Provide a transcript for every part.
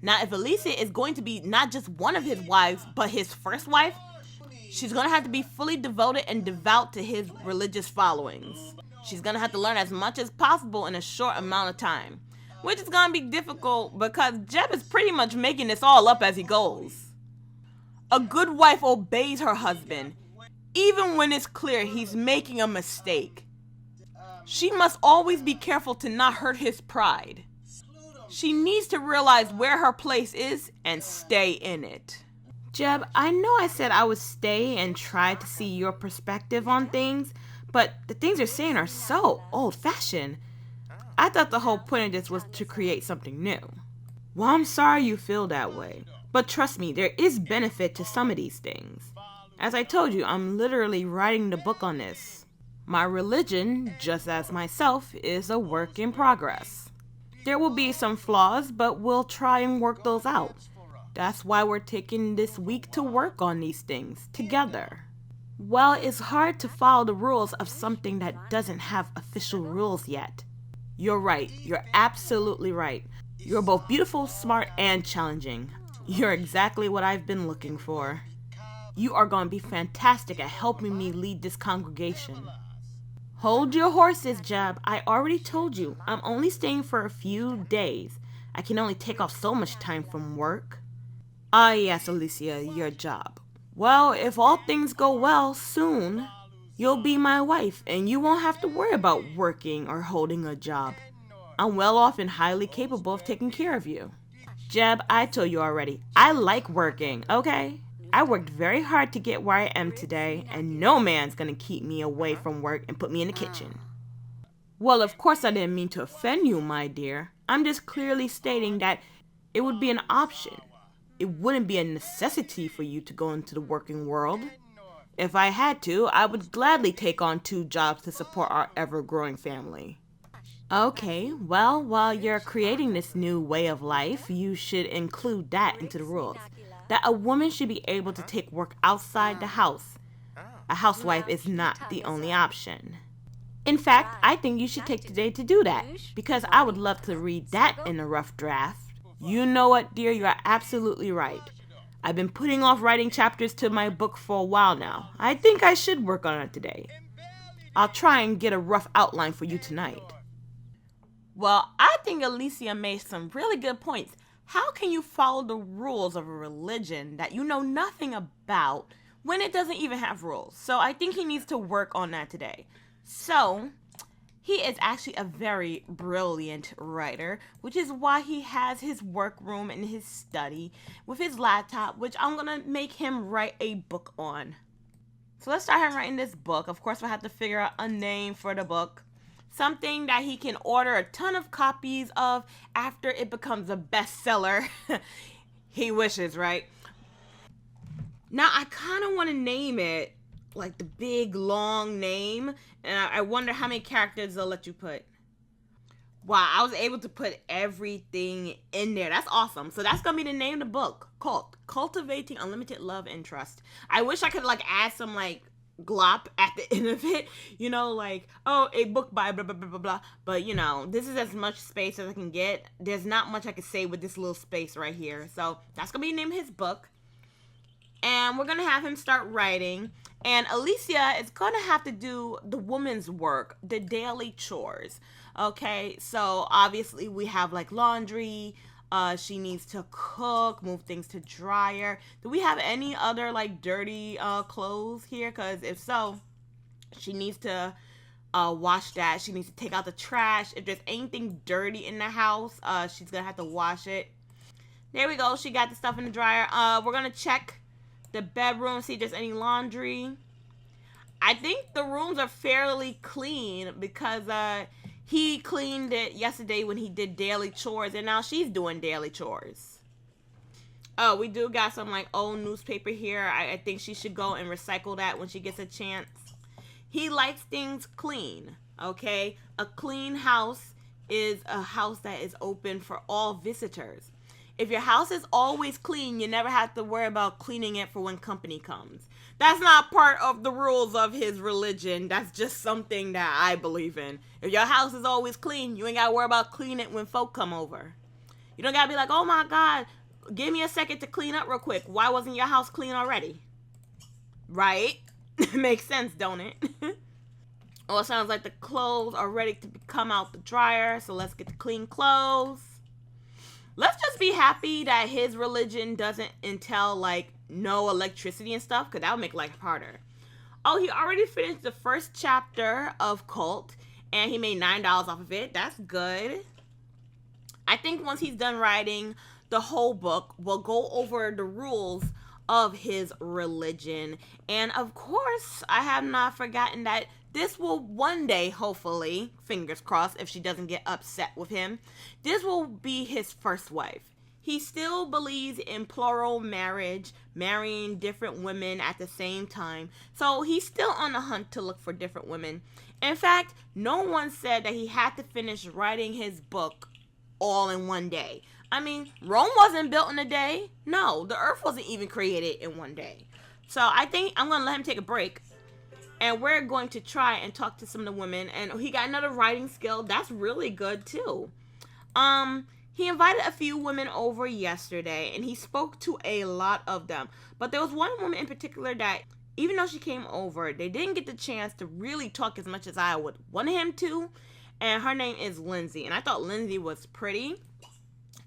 Now, if Alicia is going to be not just one of his wives, but his first wife, she's going to have to be fully devoted and devout to his religious followings. She's going to have to learn as much as possible in a short amount of time, which is going to be difficult because Jeb is pretty much making this all up as he goes. A good wife obeys her husband, even when it's clear he's making a mistake. She must always be careful to not hurt his pride. She needs to realize where her place is and stay in it. Jeb, I know I said I would stay and try to see your perspective on things, but the things you're saying are so old-fashioned. I thought the whole point of this was to create something new. Well, I'm sorry you feel that way, but trust me, there is benefit to some of these things. As I told you, I'm literally writing the book on this. My religion, just as myself, is a work in progress. There will be some flaws, but we'll try and work those out. That's why we're taking this week to work on these things together. Well, it's hard to follow the rules of something that doesn't have official rules yet. You're right. You're absolutely right. You're both beautiful, smart, and challenging. You're exactly what I've been looking for. You are going to be fantastic at helping me lead this congregation. Hold your horses, Jeb. I already told you, I'm only staying for a few days. I can only take off so much time from work. Ah, yes, Alicia, your job. Well, if all things go well, soon, you'll be my wife, and you won't have to worry about working or holding a job. I'm well off and highly capable of taking care of you. Jeb, I told you already, I like working, okay? I worked very hard to get where I am today, and no man's gonna keep me away from work and put me in the kitchen. Well, of course I didn't mean to offend you, my dear. I'm just clearly stating that it would be an option. It wouldn't be a necessity for you to go into the working world. If I had to, I would gladly take on 2 jobs to support our ever-growing family. Okay, well, while you're creating this new way of life, you should include that into the rules. That a woman should be able to take work outside the house. A housewife is not the only option. In fact, I think you should take today to do that, because I would love to read that in a rough draft. You know what, dear, you are absolutely right. I've been putting off writing chapters to my book for a while now. I think I should work on it today. I'll try and get a rough outline for you tonight. Well, I think Alicia made some really good points. How can you follow the rules of a religion that you know nothing about when it doesn't even have rules? So I think he needs to work on that today. So he is actually a very brilliant writer, which is why he has his workroom and his study with his laptop, which I'm going to make him write a book on. So let's start him writing this book. Of course, we'll have to figure out a name for the book. Something that he can order a ton of copies of after it becomes a bestseller. He wishes, right? Now, I kind of want to name it like the big, long name. And I wonder how many characters they'll let you put. Wow, I was able to put everything in there. That's awesome. So that's going to be the name of the book, called Cultivating Unlimited Love Trust. I wish I could add some glop at the end of it, a book by blah blah blah blah blah, but this is as much space as I can get. There's not much I can say with this little space right here, so that's gonna be the name of his book, and we're gonna have him start writing, and Alicia is gonna have to do the woman's work, the daily chores. Okay, so obviously we have laundry. She needs to cook, move things to dryer. Do we have any other dirty clothes here? Because if so, she needs to wash that. She needs to take out the trash. If there's anything dirty in the house, she's gonna have to wash it. There we go. She got the stuff in the dryer. We're gonna check the bedroom, see if there's any laundry. I think the rooms are fairly clean because he cleaned it yesterday when he did daily chores, and now she's doing daily chores. Oh, we do got some old newspaper here. I think she should go and recycle that when she gets a chance. He likes things clean, okay? A clean house is a house that is open for all visitors. If your house is always clean, you never have to worry about cleaning it for when company comes. That's not part of the rules of his religion. That's just something that I believe in. If your house is always clean, you ain't got to worry about cleaning it when folk come over. You don't gotta be like, oh my God, give me a second to clean up real quick. Why wasn't your house clean already? Right? Makes sense, don't it? Oh, it sounds like the clothes are ready to come out the dryer, so let's get the clean clothes. Let's just be happy that his religion doesn't entail, like, no electricity and stuff, because that would make life harder. Oh, he already finished the first chapter of C.U.L.T, and he made $9 off of it. That's good. I think once he's done writing the whole book, we'll go over the rules of his religion. And of course, I have not forgotten that this will one day, hopefully, fingers crossed, if she doesn't get upset with him, this will be his first wife. He still believes in plural marriage, marrying different women at the same time. So he's still on the hunt to look for different women. In fact, no one said that he had to finish writing his book all in one day. I mean, Rome wasn't built in a day. No, the earth wasn't even created in one day. So I think I'm going to let him take a break. And we're going to try and talk to some of the women. And he got another writing skill. That's really good, too. He invited a few women over yesterday. And he spoke to a lot of them. But there was one woman in particular that, even though she came over, they didn't get the chance to really talk as much as I would want him to. And her name is Lindsay. And I thought Lindsay was pretty.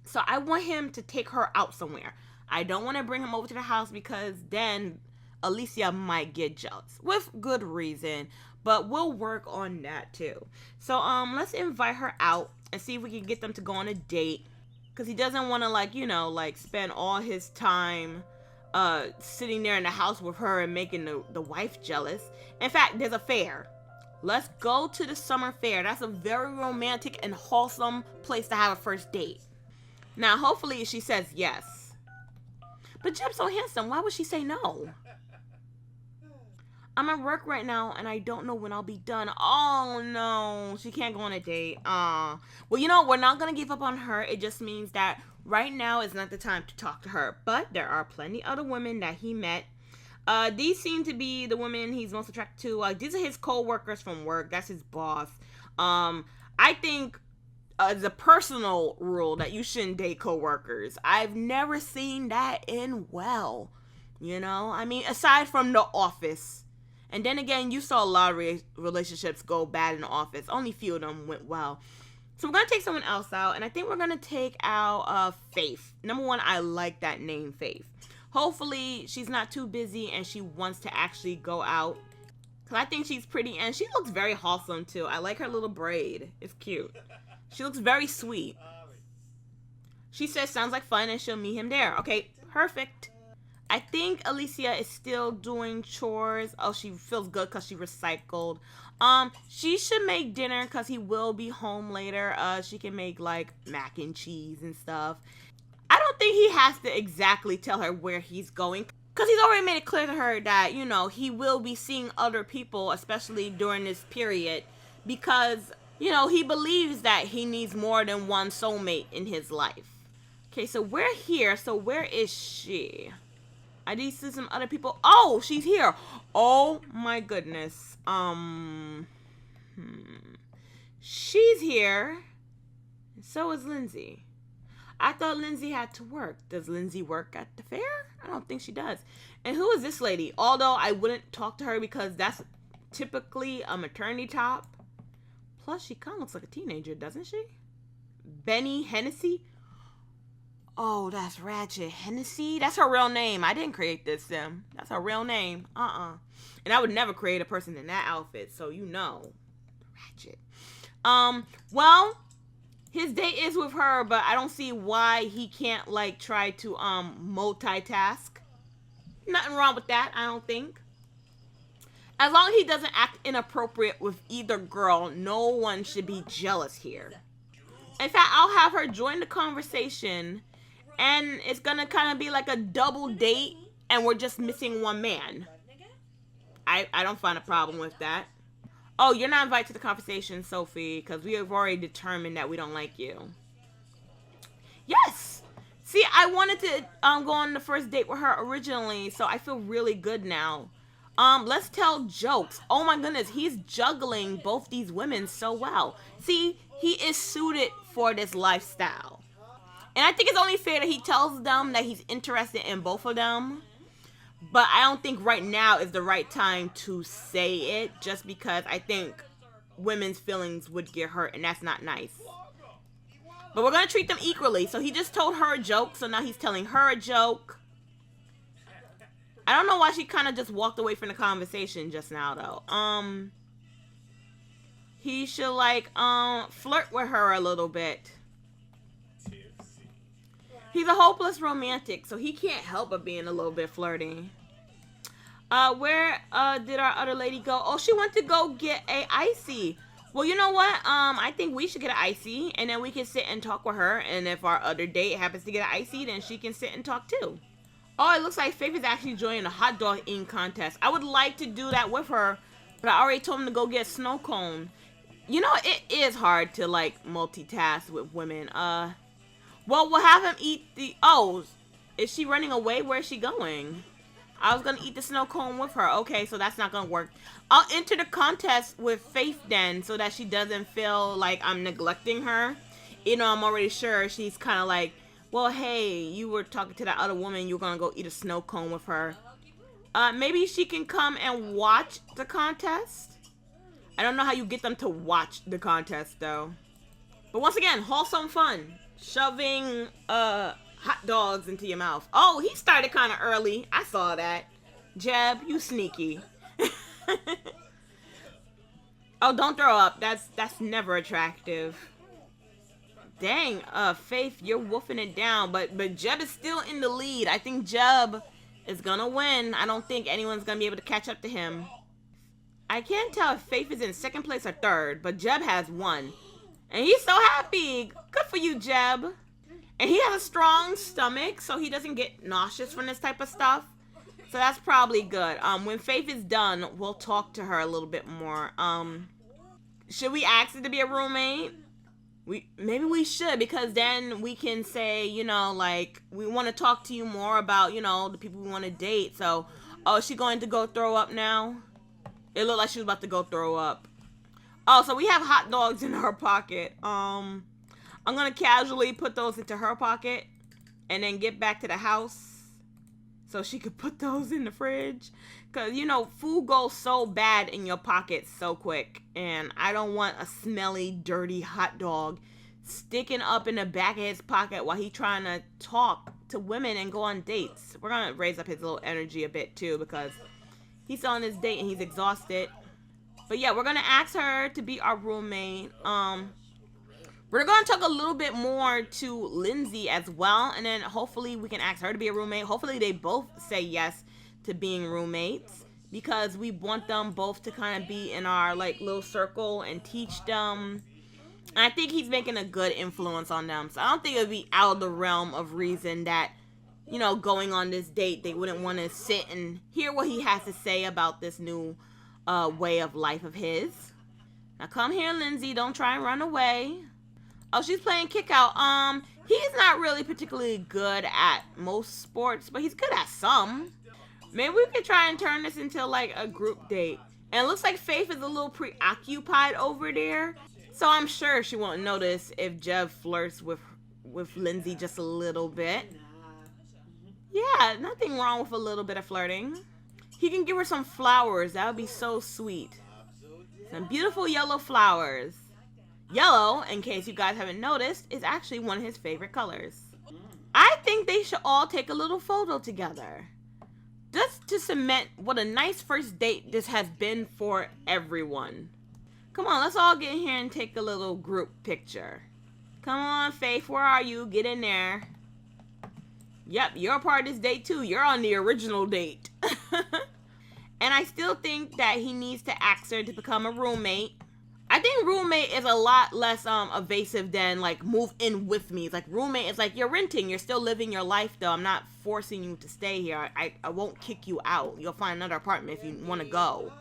So I want him to take her out somewhere. I don't want to bring him over to the house because then Alicia might get jealous. With good reason. But we'll work on that too. So let's invite her out and see if we can get them to go on a date. Because he doesn't want to, like, you know, like spend all his time sitting there in the house with her and making the wife jealous. In fact, there's a fair. Let's go to the summer fair. That's a very romantic and wholesome place to have a first date. Now, hopefully she says yes. But Jeb's so handsome. Why would she say no? I'm at work right now, and I don't know when I'll be done. Oh, no. She can't go on a date. Well, you know, we're not going to give up on her. It just means that right now is not the time to talk to her. But there are plenty other women that he met. These seem to be the women he's most attracted to. These are his co-workers from work. That's his boss. I think as a personal rule that you shouldn't date co-workers. I've never seen that end well. You know? I mean, aside from the office. And then again, you saw a lot of relationships go bad in the office. Only few of them went well. So we're going to take someone else out. And I think we're going to take out Faith. Number one, I like that name, Faith. Hopefully, she's not too busy and she wants to actually go out. Because I think she's pretty and she looks very wholesome, too. I like her little braid. It's cute. She looks very sweet. She says sounds like fun and she'll meet him there. Okay, perfect. I think Alicia is still doing chores. Oh, she feels good because she recycled. She should make dinner because he will be home later. She can make like mac and cheese and stuff. I don't think he has to exactly tell her where he's going because he's already made it clear to her that, you know, he will be seeing other people, especially during this period, because, you know, he believes that he needs more than one soulmate in his life. Okay, so we're here. So where is she? I need to see some other people. Oh, she's here. Oh my goodness. She's here. So is Lindsay. I thought Lindsay had to work. Does Lindsay work at the fair? I don't think she does. And who is this lady? Although I wouldn't talk to her because that's typically a maternity top. Plus, she kind of looks like a teenager, doesn't she? Benny Hennessy? Oh, that's Ratchet Hennessy. That's her real name. I didn't create this, Sim. That's her real name. And I would never create a person in that outfit, so you know. Ratchet. Well, his date is with her, but I don't see why he can't, like, try to, multitask. Nothing wrong with that, I don't think. As long as he doesn't act inappropriate with either girl, no one should be jealous here. In fact, I'll have her join the conversation, and it's gonna kind of be like a double date, and we're just missing one man. I don't find a problem with that. Oh, you're not invited to the conversation, Sophie, because we have already determined that we don't like you. Yes! See, I wanted to go on the first date with her originally, so I feel really good now. Let's tell jokes. Oh my goodness, he's juggling both these women so well. See, he is suited for this lifestyle. And I think it's only fair that he tells them that he's interested in both of them. But I don't think right now is the right time to say it, just because I think women's feelings would get hurt, and that's not nice. But we're going to treat them equally. So he just told her a joke, so now he's telling her a joke. I don't know why she kind of just walked away from the conversation just now, though. He should, like, flirt with her a little bit. He's a hopeless romantic, so he can't help but being a little bit flirty. Where did our other lady go? Oh, she went to go get a icy. Well, you know what? I think we should get an icy, and then we can sit and talk with her. And if our other date happens to get an icy, then she can sit and talk too. Oh, it looks like Faith is actually joining the hot dog eating contest. I would like to do that with her, but I already told him to go get a snow cone. You know, it is hard to, like, multitask with women. Well, we'll have him eat the... Oh, is she running away? Where is she going? I was going to eat the snow cone with her. Okay, so that's not going to work. I'll enter the contest with Faith then, so that she doesn't feel like I'm neglecting her. You know, I'm already sure she's kind of like, well, hey, you were talking to that other woman. You were going to go eat a snow cone with her. Maybe she can come and watch the contest. I don't know how you get them to watch the contest, though. But once again, wholesome fun. Shoving hot dogs into your mouth. Oh, he started kind of early. I saw that. Jeb, you sneaky. Oh, don't throw up. That's never attractive. Dang, Faith, you're wolfing it down. But Jeb is still in the lead. I think Jeb is gonna win. I don't think anyone's gonna be able to catch up to him. I can't tell if Faith is in second place or third, but Jeb has won. And he's so happy. Good for you, Jeb. And he has a strong stomach, so he doesn't get nauseous from this type of stuff. So that's probably good. When Faith is done, we'll talk to her a little bit more. Should we ask her to be a roommate? Maybe we should, because then we can say, you know, like, we want to talk to you more about, you know, the people we want to date. So, oh, is she going to go throw up now? It looked like she was about to go throw up. Oh, so we have hot dogs in her pocket. I'm going to casually put those into her pocket and then get back to the house so she could put those in the fridge. Because, you know, food goes so bad in your pocket so quick. And I don't want a smelly, dirty hot dog sticking up in the back of his pocket while he's trying to talk to women and go on dates. We're going to raise up his little energy a bit, too, because he's on this date and he's exhausted. But yeah, we're going to ask her to be our roommate. We're going to talk a little bit more to Lindsay as well. And then hopefully we can ask her to be a roommate. Hopefully they both say yes to being roommates, because we want them both to kind of be in our, like, little circle and teach them. And I think he's making a good influence on them. So I don't think it would be out of the realm of reason that, you know, going on this date, they wouldn't want to sit and hear what he has to say about this new way of life of his. Now come here, Lindsay. Don't try and run away. Oh, she's playing kick out. He's not really particularly good at most sports, but he's good at some. Maybe we could try and turn this into, like, a group date. And it looks like Faith is a little preoccupied over there. So I'm sure she won't notice if Jeb flirts with Lindsay just a little bit. Yeah, nothing wrong with a little bit of flirting. He can give her some flowers. That would be so sweet. Some beautiful yellow flowers. Yellow, in case you guys haven't noticed, is actually one of his favorite colors. I think they should all take a little photo together, just to cement what a nice first date this has been for everyone. Come on, let's all get in here and take a little group picture. Come on, Faith, where are you? Get in there. Yep, you're a part of this date too. You're on the original date. And I still think that he needs to ask her to become a roommate. I think roommate is a lot less evasive than, like, move in with me. It's like roommate is like, you're renting. You're still living your life, though. I'm not forcing you to stay here. I won't kick you out. You'll find another apartment if you want to go.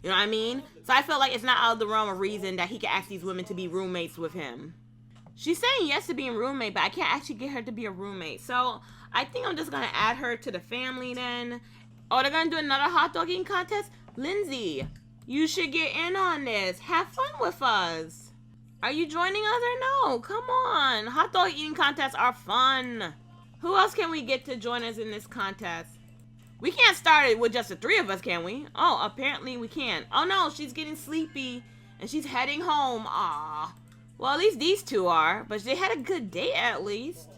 You know what I mean? So I feel like it's not out of the realm of reason that he can ask these women to be roommates with him. She's saying yes to being roommate, but I can't actually get her to be a roommate. So I think I'm just going to add her to the family then. Oh, they're going to do another hot dog eating contest? Lindsay, you should get in on this. Have fun with us. Are you joining us or no? Come on. Hot dog eating contests are fun. Who else can we get to join us in this contest? We can't start it with just the three of us, can we? Oh, apparently we can. Oh no, she's getting sleepy and she's heading home. Aw. Well, at least these two are, but they had a good day at least.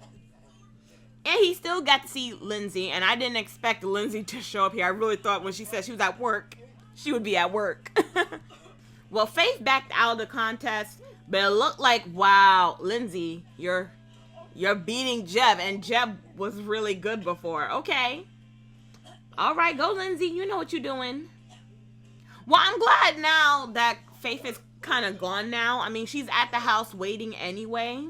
And he still got to see Lindsay, and I didn't expect Lindsay to show up here. I really thought when she said she was at work, she would be at work. Well, Faith backed out of the contest, but it looked like, wow, Lindsay, you're beating Jeb, and Jeb was really good before. Okay. All right, go Lindsay. You know what you're doing. Well, I'm glad now that Faith is kind of gone now. I mean, she's at the house waiting anyway.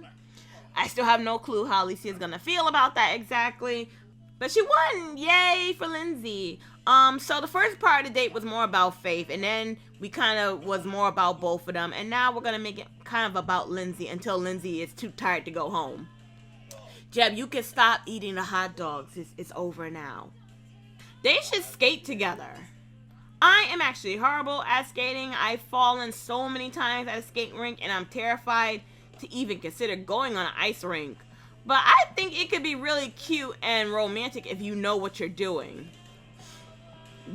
I still have no clue how Alicia is going to feel about that exactly. But she won. Yay for Lindsay. So the first part of the date was more about Faith, and then we kind of was more about both of them. And now we're going to make it kind of about Lindsay until Lindsay is too tired to go home. Jeb, you can stop eating the hot dogs. It's over now. They should skate together. I am actually horrible at skating. I've fallen so many times at a skate rink, and I'm terrified to even consider going on an ice rink. But I think it could be really cute and romantic if you know what you're doing.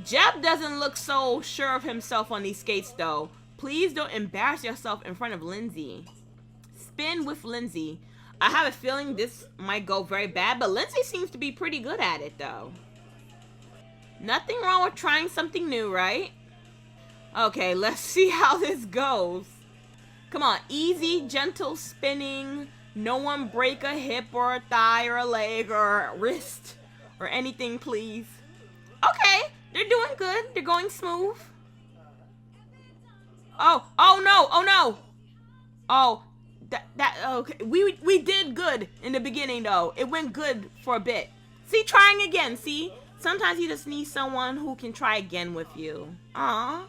Jeb doesn't look so sure of himself on these skates though. Please don't embarrass yourself in front of Lindsay. Spin with Lindsay. I have a feeling this might go very bad, but Lindsay seems to be pretty good at it though. Nothing wrong with trying something new, right? Okay, let's see how this goes. Come on, easy, gentle spinning. No one break a hip or a thigh or a leg or a wrist or anything, please. Okay, they're doing good. They're going smooth. Oh no. Oh, okay. We did good in the beginning though. It went good for a bit. See, trying again, see? Sometimes you just need someone who can try again with you. Aww.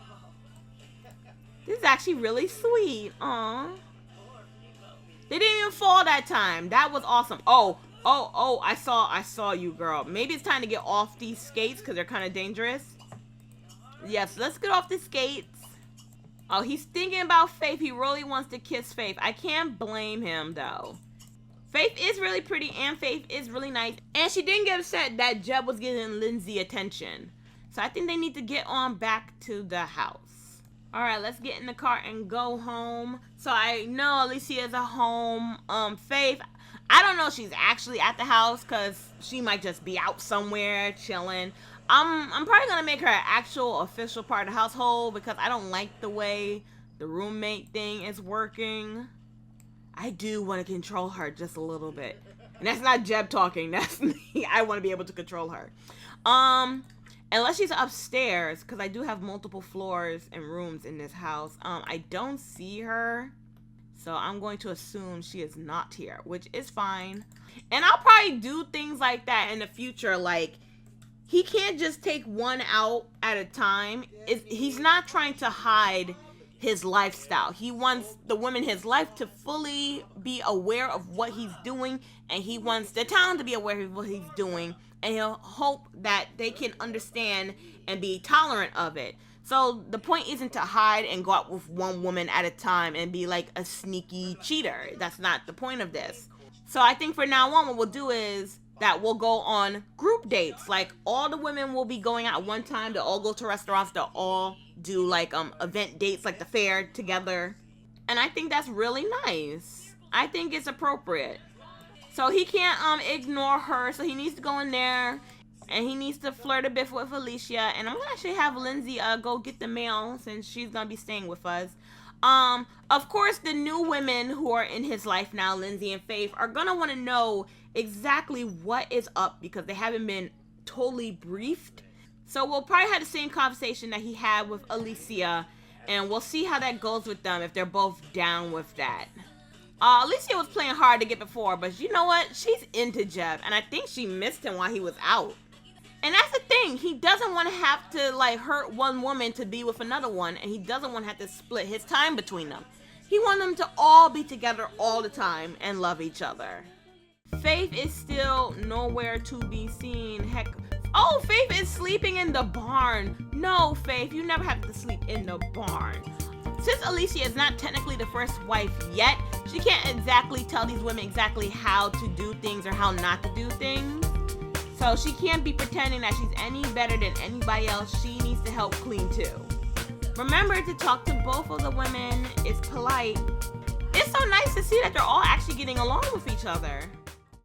This is actually really sweet. Aww. They didn't even fall that time. That was awesome. Oh, I saw you, girl. Maybe it's time to get off these skates because they're kind of dangerous. Yes, let's get off the skates. Oh, he's thinking about Faith. He really wants to kiss Faith. I can't blame him, though. Faith is really pretty and Faith is really nice. And she didn't get upset that Jeb was giving Lindsay attention. So I think they need to get on back to the house. All right, let's get in the car and go home. So I know Alicia is at home. Faith, I don't know if she's actually at the house because she might just be out somewhere chilling. I'm probably gonna make her an actual official part of the household because I don't like the way the roommate thing is working. I do want to control her just a little bit. And that's not Jeb talking, that's me. I want to be able to control her. Unless she's upstairs, because I do have multiple floors and rooms in this house. I don't see her, so I'm going to assume she is not here, which is fine. And I'll probably do things like that in the future, like, he can't just take one out at a time. He's not trying to hide his lifestyle. He wants the women in his life to fully be aware of what he's doing, and he wants the town to be aware of what he's doing, and he'll hope that they can understand and be tolerant of it. So the point isn't to hide and go out with one woman at a time and be like a sneaky cheater. That's not the point of this. So I think for now on, what we'll do is that we'll go on group dates. Like, all the women will be going out at one time. They'll all go to restaurants. They'll all do like event dates, like the fair together. And I think that's really nice. I think it's appropriate. So he can't ignore her. So he needs to go in there and he needs to flirt a bit with Alicia. And I'm gonna actually have Lindsay go get the mail since she's gonna be staying with us. Of course, the new women who are in his life now, Lindsay and Faith, are gonna want to know exactly what is up because they haven't been totally briefed. So we'll probably have the same conversation that he had with Alicia, and we'll see how that goes with them if they're both down with that. Alicia was playing hard to get before, but you know what? She's into Jeb, and I think she missed him while he was out. And that's the thing. He doesn't want to have to like hurt one woman to be with another one, and he doesn't want to have to split his time between them. He wants them to all be together all the time and love each other. Faith is still nowhere to be seen. Heck, oh, Faith is sleeping in the barn. No, Faith, you never have to sleep in the barn. Since Alicia is not technically the first wife yet, she can't exactly tell these women exactly how to do things or how not to do things. So she can't be pretending that she's any better than anybody else. She needs to help clean too. Remember to talk to both of the women. It's polite. It's so nice to see that they're all actually getting along with each other.